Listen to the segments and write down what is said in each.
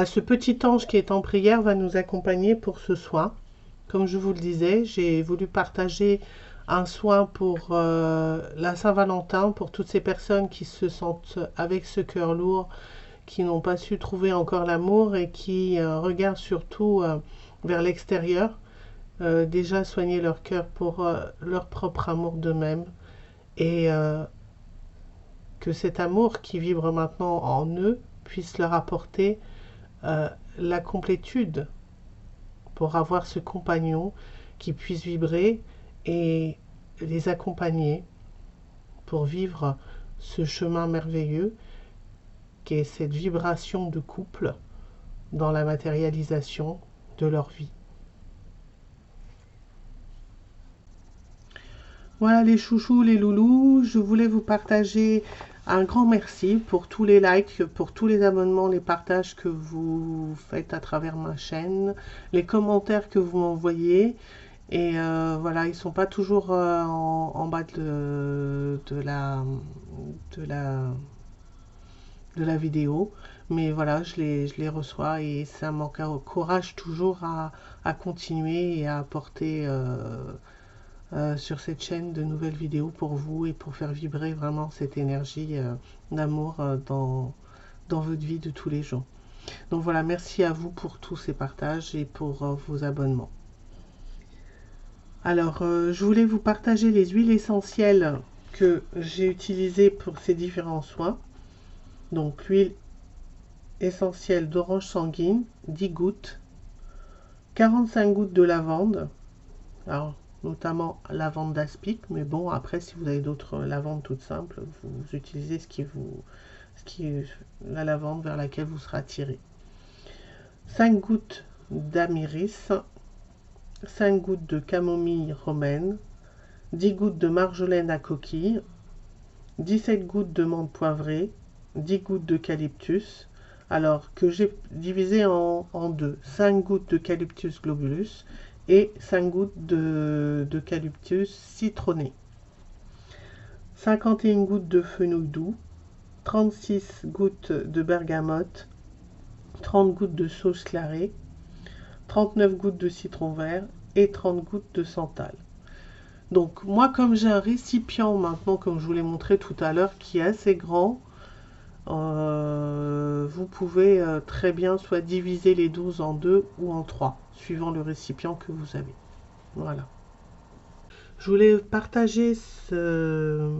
Ce petit ange qui est en prière va nous accompagner pour ce soin. Comme je vous le disais, j'ai voulu partager un soin pour la Saint-Valentin, pour toutes ces personnes qui se sentent avec ce cœur lourd, qui n'ont pas su trouver encore l'amour et qui regardent surtout vers l'extérieur. Déjà soigner leur cœur pour leur propre amour d'eux-mêmes et que cet amour qui vibre maintenant en eux puisse leur apporter la complétude pour avoir ce compagnon qui puisse vibrer et les accompagner pour vivre ce chemin merveilleux qui est cette vibration de couple dans la matérialisation de leur vie. Voilà les chouchous, les loulous, je voulais vous partager un grand merci pour tous les likes, pour tous les abonnements, les partages que vous faites à travers ma chaîne, les commentaires que vous m'envoyez. Et voilà, ils ne sont pas toujours en bas de la vidéo. Mais voilà, je les reçois et ça m'encourage toujours à continuer et à apporter sur cette chaîne de nouvelles vidéos pour vous et pour faire vibrer vraiment cette énergie d'amour dans votre vie de tous les jours. Donc voilà, merci à vous pour tous ces partages et pour vos abonnements. Alors, je voulais vous partager les huiles essentielles que j'ai utilisées pour ces différents soins. Donc, l'huile essentielle d'orange sanguine, 10 gouttes, 45 gouttes de lavande, alors notamment lavande d'aspic, mais bon, après, si vous avez d'autres lavandes toutes simples, vous utilisez la lavande vers laquelle vous serez attiré. 5 gouttes d'amiris, 5 gouttes de camomille romaine, 10 gouttes de marjolaine à coquille, 17 gouttes de menthe poivrée, 10 gouttes d'eucalyptus, alors que j'ai divisé en deux, 5 gouttes d'eucalyptus globulus et 5 gouttes d'eucalyptus citronné, 51 gouttes de fenouil doux, 36 gouttes de bergamote, 30 gouttes de sauge clarée, 39 gouttes de citron vert et 30 gouttes de santal. Donc moi, comme j'ai un récipient maintenant, comme je vous l'ai montré tout à l'heure, qui est assez grand, vous pouvez très bien soit diviser les 12 en 2 ou en 3, suivant le récipient que vous avez. Voilà. Je voulais partager ce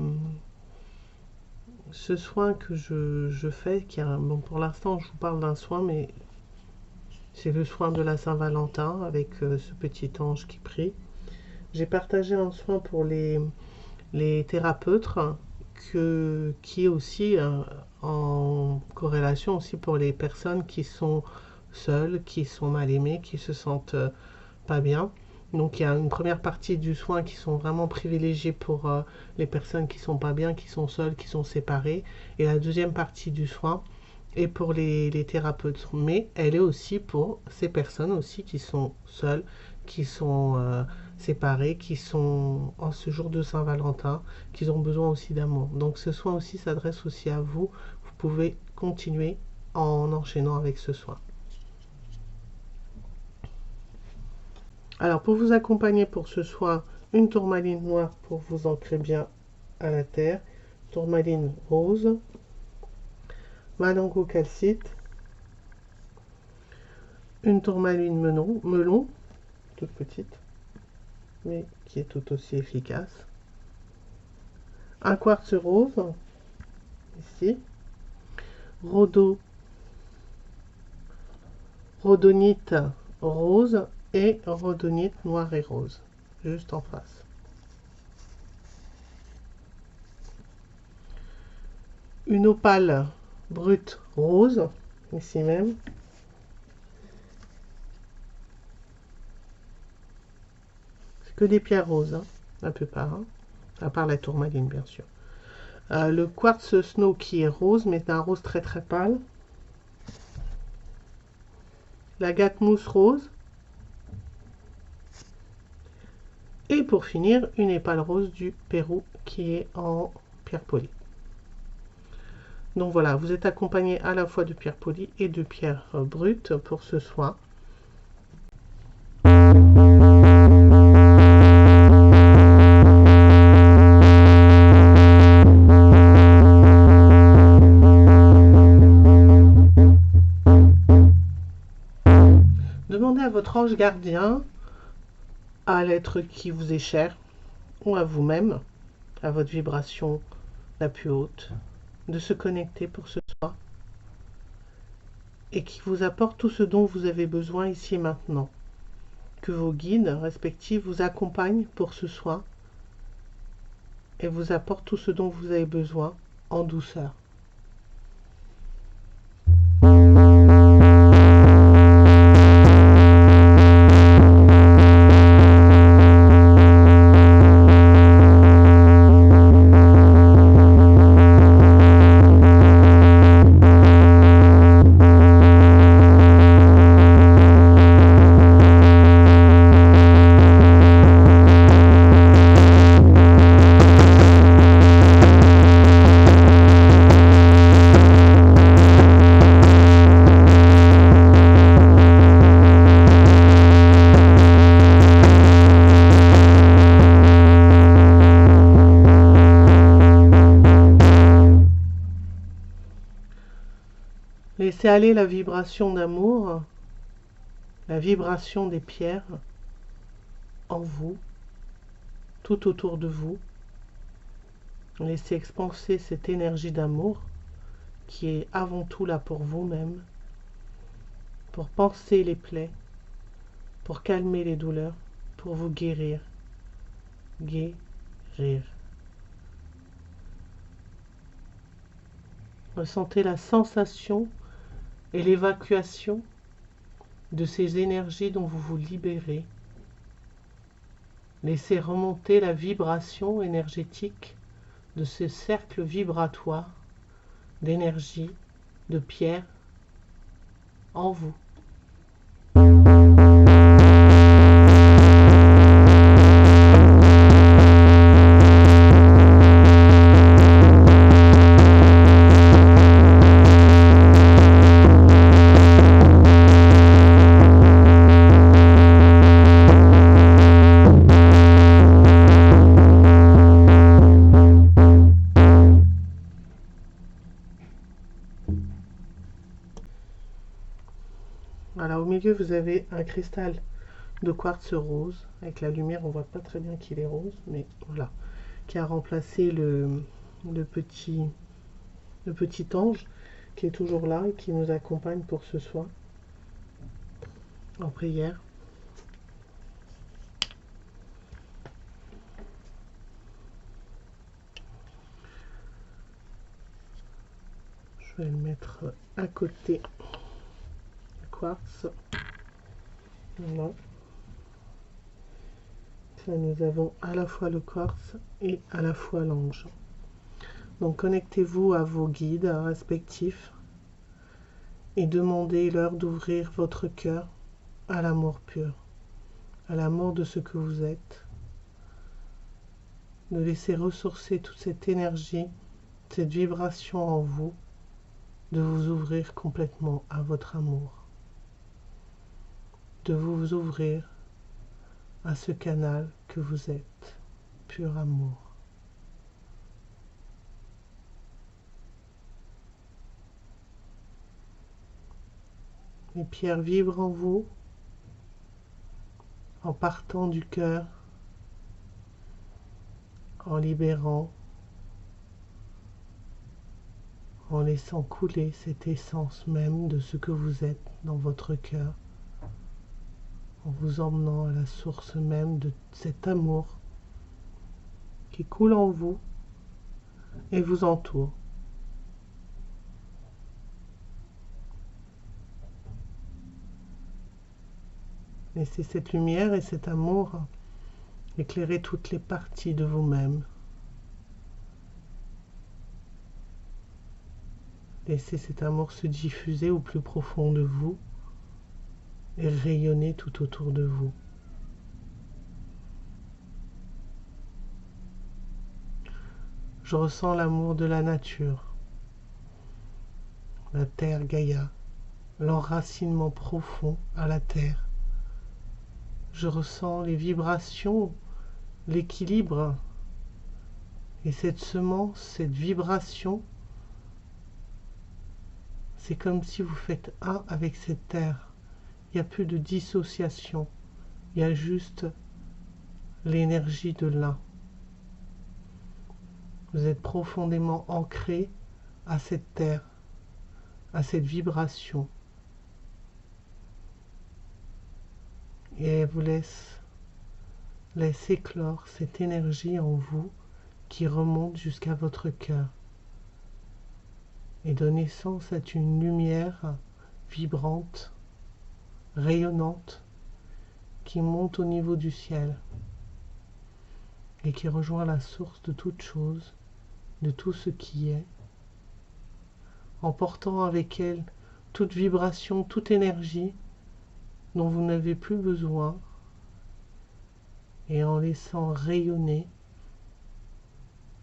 soin que je fais, qui a, bon, pour l'instant je vous parle d'un soin, mais c'est le soin de la Saint-Valentin avec ce petit ange qui prie. J'ai partagé un soin pour les thérapeutes qui est aussi en corrélation aussi pour les personnes qui sont seules, qui sont mal aimées, qui se sentent pas bien. Donc il y a une première partie du soin qui sont vraiment privilégiées pour les personnes qui sont pas bien, qui sont seules, qui sont séparées. Et la deuxième partie du soin est pour les thérapeutes. Mais elle est aussi pour ces personnes aussi qui sont seules, qui sont séparés, qui sont en ce jour de Saint-Valentin, qui ont besoin aussi d'amour. Donc ce soin aussi s'adresse aussi à vous. Vous pouvez continuer en enchaînant avec ce soin. Alors pour vous accompagner pour ce soin, une tourmaline noire pour vous ancrer bien à la terre, tourmaline rose, malango calcite, une tourmaline melon, toute petite, mais qui est tout aussi efficace. Un quartz rose, ici. Rhodonite rose et rhodonite noir et rose, juste en face. Une opale brute rose, ici même. C'est que des pierres roses, hein, la plupart, hein, à part la tourmaline bien sûr. Le quartz snow qui est rose, mais c'est un rose très très pâle. L'agate mousse rose. Et pour finir, une épale rose du Pérou qui est en pierre polie. Donc voilà, vous êtes accompagné à la fois de pierres polies et de pierres brutes pour ce soin. Demandez à votre ange gardien, à l'être qui vous est cher, ou à vous-même, à votre vibration la plus haute, de se connecter pour ce soir et qui vous apporte tout ce dont vous avez besoin ici et maintenant. Que vos guides respectifs vous accompagnent pour ce soir et vous apportent tout ce dont vous avez besoin en douceur. Laissez aller la vibration d'amour, la vibration des pierres en vous, tout autour de vous. Laissez expanser cette énergie d'amour qui est avant tout là pour vous-même, pour panser les plaies, pour calmer les douleurs, pour vous guérir. Guérir. Ressentez la sensation et l'évacuation de ces énergies dont vous vous libérez. Laissez remonter la vibration énergétique de ce cercle vibratoire d'énergie, de pierre en vous. Voilà, au milieu, vous avez un cristal de quartz rose. Avec la lumière, on ne voit pas très bien qu'il est rose, mais voilà, qui a remplacé le petit ange qui est toujours là et qui nous accompagne pour ce soir en prière. Je vais le mettre à côté du quartz. Voilà. Là, nous avons à la fois le quartz et à la fois l'ange. Donc connectez-vous à vos guides respectifs et demandez-leur d'ouvrir votre cœur à l'amour pur, à l'amour de ce que vous êtes, de laisser ressourcer toute cette énergie, cette vibration en vous, de vous ouvrir complètement à votre amour, de vous ouvrir à ce canal que vous êtes, pur amour. Les pierres vibrent en vous, en partant du cœur, en libérant, en laissant couler cette essence même de ce que vous êtes dans votre cœur, en vous emmenant à la source même de cet amour qui coule en vous et vous entoure. Laissez cette lumière et cet amour éclairer toutes les parties de vous-même. Laissez cet amour se diffuser au plus profond de vous et rayonner tout autour de vous. Je ressens l'amour de la nature, la terre Gaïa, l'enracinement profond à la terre. Je ressens les vibrations, l'équilibre et cette semence, cette vibration. C'est comme si vous faites un avec cette terre. Il n'y a plus de dissociation. Il y a juste l'énergie de l'un. Vous êtes profondément ancré à cette terre, à cette vibration. Et elle vous laisse éclore cette énergie en vous qui remonte jusqu'à votre cœur et donne naissance à une lumière vibrante, rayonnante, qui monte au niveau du ciel et qui rejoint la source de toute chose, de tout ce qui est, en portant avec elle toute vibration, toute énergie dont vous n'avez plus besoin et en laissant rayonner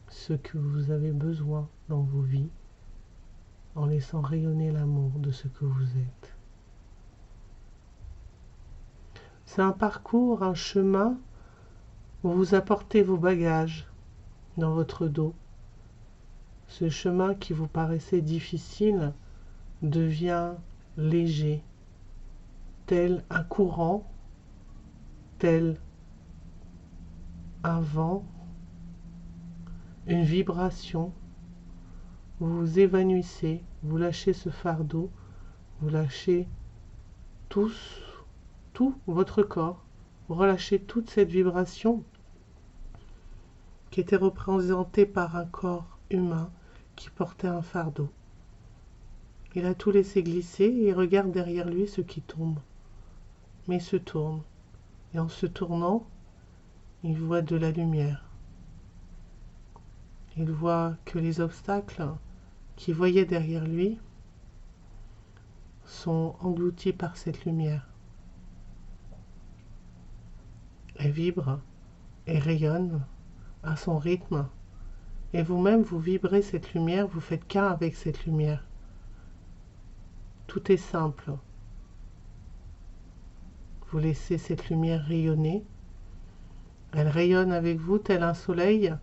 ce que vous avez besoin dans vos vies, en laissant rayonner l'amour de ce que vous êtes. C'est un parcours, un chemin où vous apportez vos bagages dans votre dos. Ce chemin qui vous paraissait difficile devient léger, tel un courant, tel un vent, une vibration. Vous vous évanouissez, vous lâchez ce fardeau, vous lâchez tout votre corps, vous relâchez toute cette vibration qui était représentée par un corps humain qui portait un fardeau. Il a tout laissé glisser et regarde derrière lui ce qui tombe. Mais il se tourne. Et en se tournant, il voit de la lumière. Il voit que les obstacles qu'il voyait derrière lui sont engloutis par cette lumière. Elle vibre et rayonne à son rythme. Et vous-même, vous vibrez cette lumière, vous faites qu'un avec cette lumière. Tout est simple. Vous laissez cette lumière rayonner. Elle rayonne avec vous tel un soleil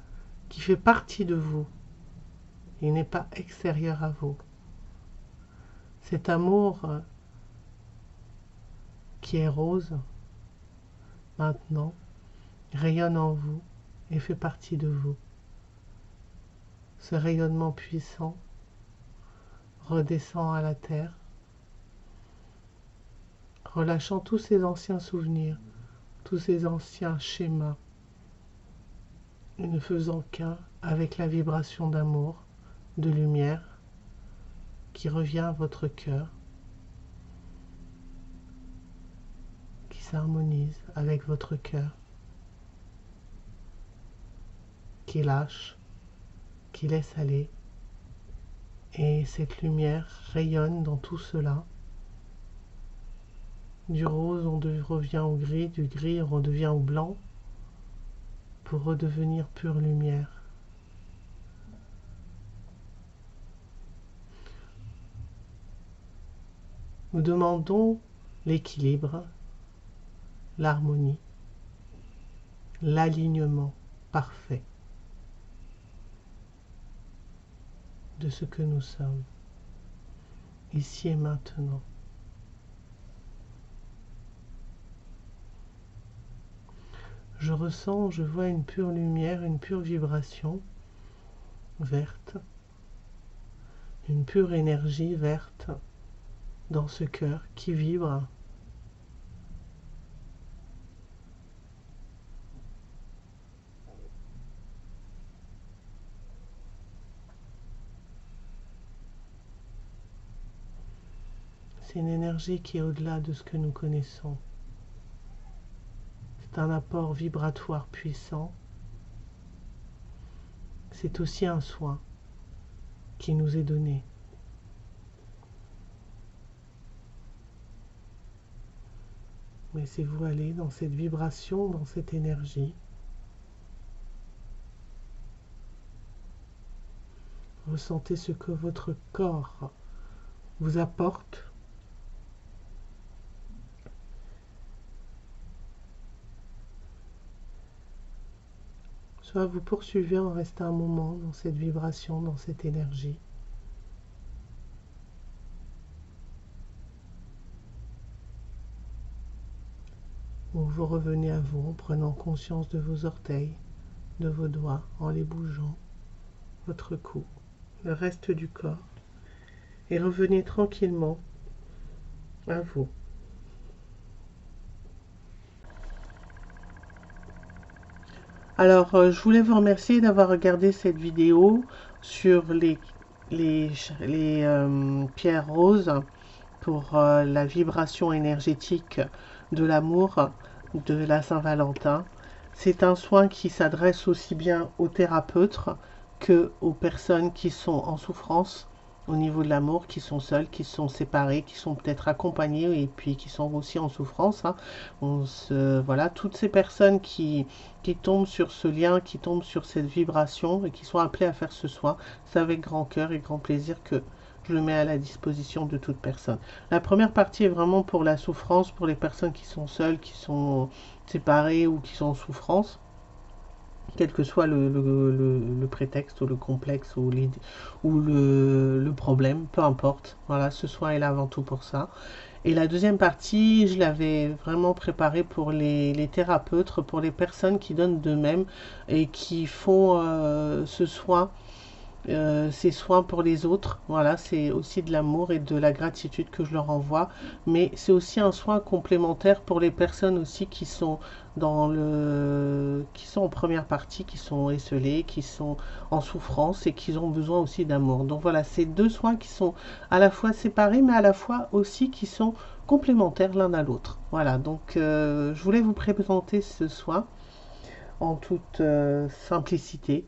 qui fait partie de vous. Il n'est pas extérieur à vous. Cet amour qui est rose, maintenant, rayonne en vous et fait partie de vous. Ce rayonnement puissant redescend à la terre, relâchant tous ces anciens souvenirs, tous ces anciens schémas, et ne faisant qu'un avec la vibration d'amour, de lumière, qui revient à votre cœur, qui s'harmonise avec votre cœur, qui lâche, qui laisse aller. Et cette lumière rayonne dans tout cela. Du rose, on revient au gris, du gris, on redevient au blanc, pour redevenir pure lumière. Nous demandons l'équilibre, l'harmonie, l'alignement parfait de ce que nous sommes, ici et maintenant. Je ressens, je vois une pure lumière, une pure vibration verte, une pure énergie verte dans ce cœur qui vibre. C'est une énergie qui est au-delà de ce que nous connaissons. C'est un apport vibratoire puissant. C'est aussi un soin qui nous est donné. Laissez-vous aller dans cette vibration, dans cette énergie. Ressentez ce que votre corps vous apporte. Soit vous poursuivez en restant un moment dans cette vibration, dans cette énergie. Ou vous revenez à vous en prenant conscience de vos orteils, de vos doigts, en les bougeant, votre cou, le reste du corps. Et revenez tranquillement à vous. Alors, je voulais vous remercier d'avoir regardé cette vidéo sur les pierres roses pour la vibration énergétique de l'amour de la Saint-Valentin. C'est un soin qui s'adresse aussi bien aux thérapeutes que aux personnes qui sont en souffrance au niveau de l'amour, qui sont seules, qui sont séparées, qui sont peut-être accompagnées et puis qui sont aussi en souffrance. Voilà, toutes ces personnes qui tombent sur ce lien, qui tombent sur cette vibration et qui sont appelées à faire ce soin, c'est avec grand cœur et grand plaisir que je le mets à la disposition de toute personne. La première partie est vraiment pour la souffrance, pour les personnes qui sont seules, qui sont séparées ou qui sont en souffrance, quel que soit le prétexte ou le complexe ou le problème, peu importe. Voilà, ce soin est là avant tout pour ça. Et la deuxième partie, je l'avais vraiment préparée pour les thérapeutes, pour les personnes qui donnent d'eux-mêmes et qui font ce soin, ces soins pour les autres. Voilà, c'est aussi de l'amour et de la gratitude que je leur envoie. Mais c'est aussi un soin complémentaire pour les personnes aussi qui sont qui sont en première partie, qui sont esselées, qui sont en souffrance et qui ont besoin aussi d'amour. Donc voilà, c'est deux soins qui sont à la fois séparés, mais à la fois aussi qui sont complémentaires l'un à l'autre. Voilà, donc je voulais vous présenter ce soin en toute simplicité.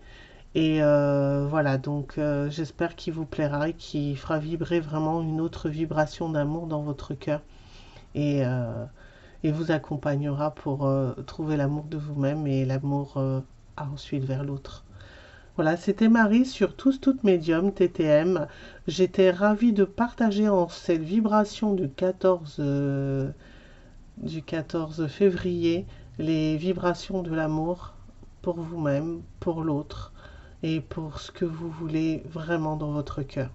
Et voilà, donc j'espère qu'il vous plaira et qu'il fera vibrer vraiment une autre vibration d'amour dans votre cœur et vous accompagnera pour trouver l'amour de vous-même et l'amour ensuite vers l'autre. Voilà, c'était Marie sur Tous Toutes Médium TTM. J'étais ravie de partager en cette vibration du 14 février les vibrations de l'amour pour vous-même, pour l'autre et pour ce que vous voulez vraiment dans votre cœur.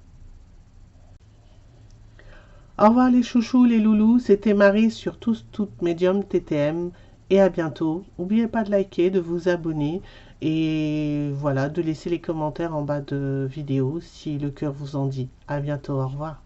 Au revoir les chouchous, les loulous, c'était Marie sur Tous Toutes Médium TTM et à bientôt. N'oubliez pas de liker, de vous abonner et voilà, de laisser les commentaires en bas de vidéo si le cœur vous en dit. À bientôt, au revoir.